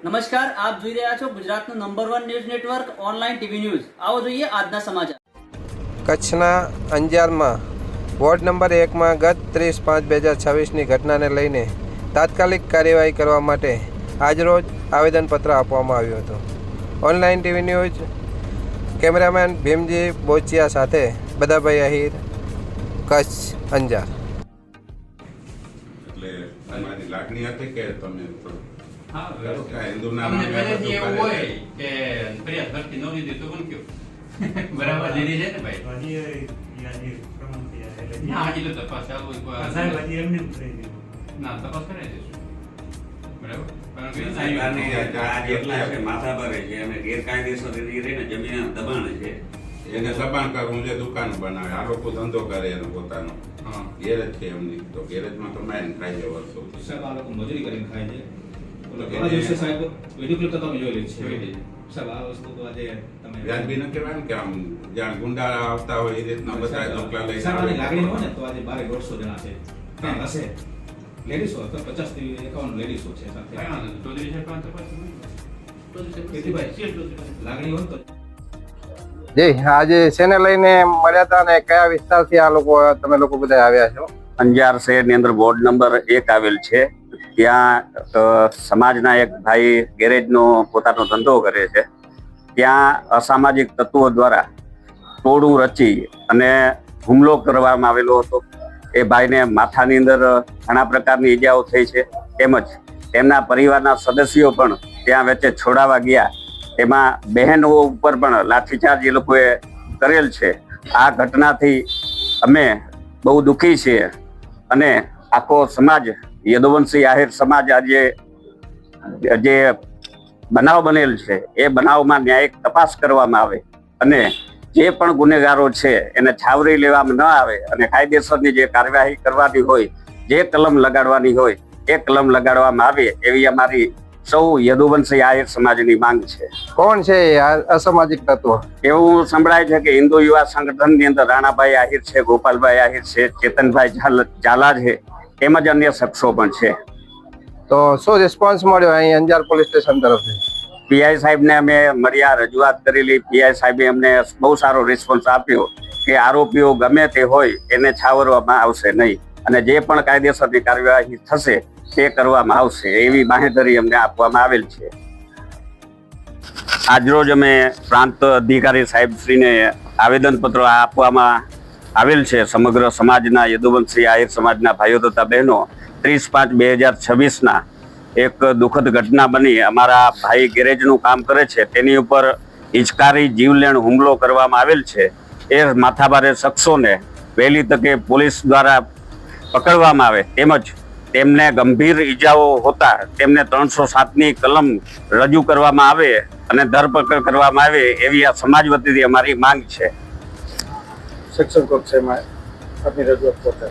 નમસ્કાર, આપ જોઈ રહ્યા છો ગુજરાતનું number 1 news network online TV news. આવો જોઈએ આજના સમાચાર। કચ્છના અંજારમાં વોર્ડ નંબર 1માં ગત 30/5/2026ની ઘટનાને લઈને તાત્કાલિક કાર્યવાહી કરવા માટે આજરોજ આવેદનપત્ર આપવામાં આવ્યું હતું। Online TV news cameraman Bhimji Bochiya સાથે બદાભાઈ આહિર, કચ્છ અંજાર। એટલે તમારી લાગણી હતી કે તમે હા હિન્દુના તમને નામે પહેલેથી બધું એવું કરે હોય છે? કે ફરિયાદ ભરતી ન લીધી તો પણ કયો બરાબર લીધી છે ને ભાઈ? ના હજી તો તપાસ ચાલુ હોય ના તપાસ કરાવી દઈશું બરાબર કારણ કે સાહેબાને આ જેટલા છે માથા ભરે છે અને ગેરકાયદેસર રહીને જમીન દબાણ છે એને દબાણ કરવું છે, દુકાન બનાવે, આ લોકો ધંધો કરે એનો પોતાનો હા ગેરેજ છે એમની, તો ગેરેજમાં તો મારીને ખાઈ જાય વર્ષોથી। સાહેબ આ લોકો મજૂરી કરીને ખાય છે ઓલો એને- ઘણા દિવસે સાહેબ વિડીયો ક્લિપ તો તમે જોઈ લીધી જોઈ છે લીધી. સાહેબ આ વસ્તુ તો આજે તમે વ્યાજબી ન કહેવાય ને કે આમ જ્યાં ગુંડા આવતા હોય એ રીતના બધા ઢોકલા લઈને સાહેબ આની લાગણી હોય આવે। ને તો આજે 1200 જણા છે ત્યાં હશે લેડીઝો તો 50 થી 51 લેડીઝો છે સાથે ચૌધરી સાહેબ પાસે તપાસ કીર્તિભાઈ, લાગણી હોય તો જી, આજે શેને લઈને મળ્યા હતા અને કયા વિસ્તારથી આ લોકો તમે લોકો બધા આવ્યા છો? અંજાર શહેરની અંદર વોર્ડ નંબર 1 આવેલ છે। ત્યાં સમાજના એક ભાઈ ગેરેજનો પોતાનો ધંધો કરે છે। ત્યાં અસામાજિક તત્વો દ્વારા ટોળું રચી અને હુમલો કરવામાં આવેલો હતો। એ ભાઈને માથાની અંદર ઘણા પ્રકારની ઈજાઓ થઈ છે, તેમજ તેમના પરિવારના સદસ્યો પણ ત્યાં વચ્ચે છોડાવવા ગયા, તેમાં બહેનો ઉપર પણ લાઠીચાર્જ એ લોકોએ કરેલ છે। આ ઘટનાથી અમે બહુ દુઃખી છીએ અને આખો સમાજ યદુવંશી આહિર સમાજ આજે જે બનાવ બનેલ છે એ બનાવમાં ન્યાયિક તપાસ કરવામાં આવે અને જે પણ ગુનેગારો છે એને છાવરી લેવામાં ન આવે અને કાયદેસરની જે કાર્યવાહી કરવાની હોય, જે કલમ લગાડવાની હોય એ કલમ લગાડવામાં આવે એવી અમારી સૌ યદુવંશી આહિર સમાજની માંગ છે। કોણ છે આ અસામાજિક તત્વો? એવું સંભળાય છે કે હિન્દુ યુવા સંગઠનની અંદર રાણાભાઈ આહિર છે, ગોપાલભાઈ આહિર છે, ચેતનભાઈ ઝાલા છે, તેમજ અન્ય શખ્સો પણ છે। તો શું રિસ્પોન્સ મળ્યો અહીં અંજાર પોલીસ સ્ટેશન તરફથી? પીઆઈ સાહેબને અમે મળ્યા, રજૂઆત કરેલી। પીઆઈ સાહેબે અમને બહુ સારો રિસ્પોન્સ આપ્યો કે આરોપીઓ ગમે તે હોય એને છાવરવામાં આવશે નહીં અને જે પણ કાયદેસરની કાર્યવાહી થશે તે કરવામાં આવશે એવી બાંહેધરી અમને આપવામાં આવેલ છે। આજરોજ અમે પ્રાંત અધિકારી સાહેબશ્રીને આવેદનપત્ર આપવામાં આવેલ છે। સમગ્ર સમાજના યદુવંશી આહિર સમાજના ભાઈઓ તથા બહેનો 30/5/2026ના એક દુઃખદ ઘટના બની, અમારા ભાઈ ગેરેજનું કામ કરે છે તેની ઉપર હિચકારી જીવલેણ હુમલો કરવામાં આવેલ છે। એ માથાભારે શખ્સોને વહેલી તકે પોલીસ દ્વારા પકડવામાં આવે તેમજ તેમને ગંભીર ઈજાઓ હોતા તેમને 307ની કલમ રજૂ કરવામાં આવે અને ધરપકડ કરવામાં આવે એવી આ સમાજ વતીથી અમારી માંગ છે। શિક્ષણ કક્ષામાં આપની રજૂઆત કરતા